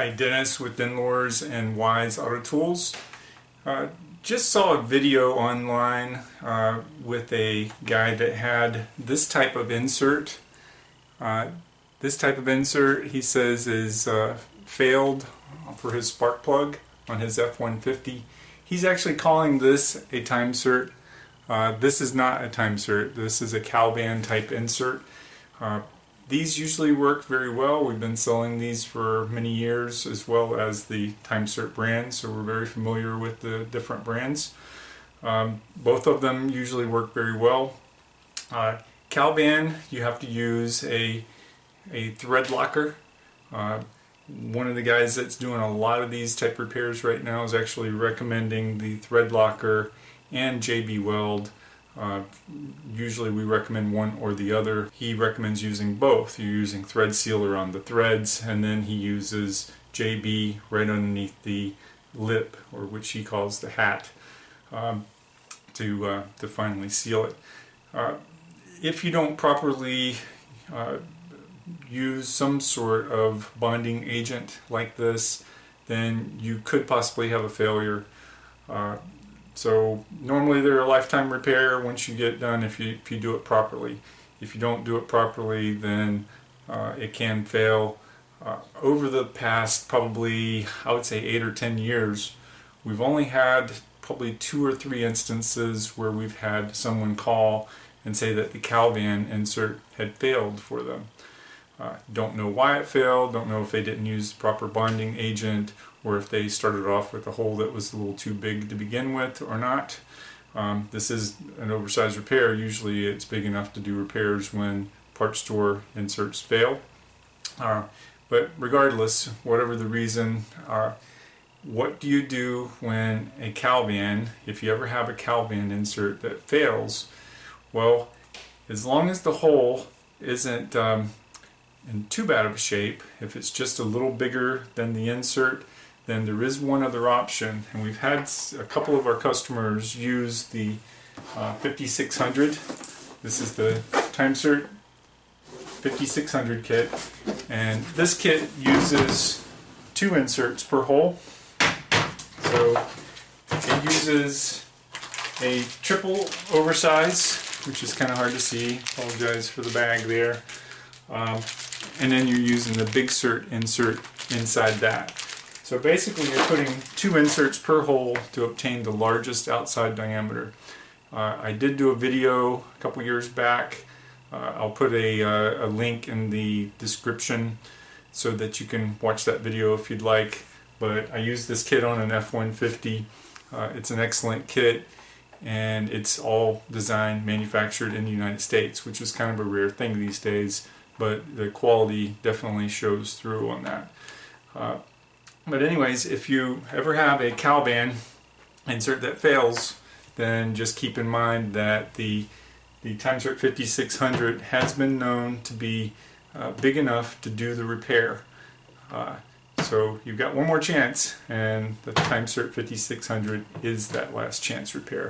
Hi, Dennis with Denlors and Wise Auto Tools. Just saw a video online with a guy that had this type of insert. This type of insert, he says, is failed for his spark plug on his F-150. He's actually calling this a time insert. This is not a time insert. This is a Calvan type insert. These usually work very well. We've been selling these for many years, as well as the time insert brand, so we're very familiar with the different brands. Both of them usually work very well. Calvan, you have to use a thread locker. One of the guys that's doing a lot of these type repairs right now is actually recommending the thread locker and JB Weld. Usually we recommend one or the other. He recommends using both. You're using thread sealer on the threads, and then he uses JB right underneath the lip, or which he calls the hat, to finally seal it. If you don't properly use some sort of bonding agent like this, then you could possibly have a failure. So normally they're a lifetime repair once you get it done if you do it properly. If you don't do it properly, then it can fail. Over the past probably, I would say 8 or 10 years, we've only had probably 2 or 3 instances where we've had someone call and say that the Calvan insert had failed for them. Don't know why it failed, don't know if they didn't use the proper bonding agent, or if they started off with a hole that was a little too big to begin with or not. This is an oversized repair. Usually it's big enough to do repairs when parts store inserts fail. But regardless, whatever the reason, what do you do when a Calvan, if you ever have a Calvan insert that fails? Well, as long as the hole isn't in too bad of a shape, if it's just a little bigger than the insert, then there is one other option, and we've had a couple of our customers use the 5600. This is the time insert 5600 kit, and this kit uses 2 inserts per hole. So it uses a triple oversize, which is kind of hard to see. Apologize for the bag there. And then you're using the big insert inside that. So basically you're putting 2 inserts per hole to obtain the largest outside diameter. I did do a video a couple years back. I'll put a link in the description so that you can watch that video if you'd like. But I used this kit on an F-150. It's an excellent kit, and it's all designed, manufactured in the United States, which is kind of a rare thing these days, but the quality definitely shows through on that. But anyways, if you ever have a Calvan insert that fails, then just keep in mind that the time insert 5600 has been known to be big enough to do the repair. So you've got one more chance, and the time insert 5600 is that last chance repair.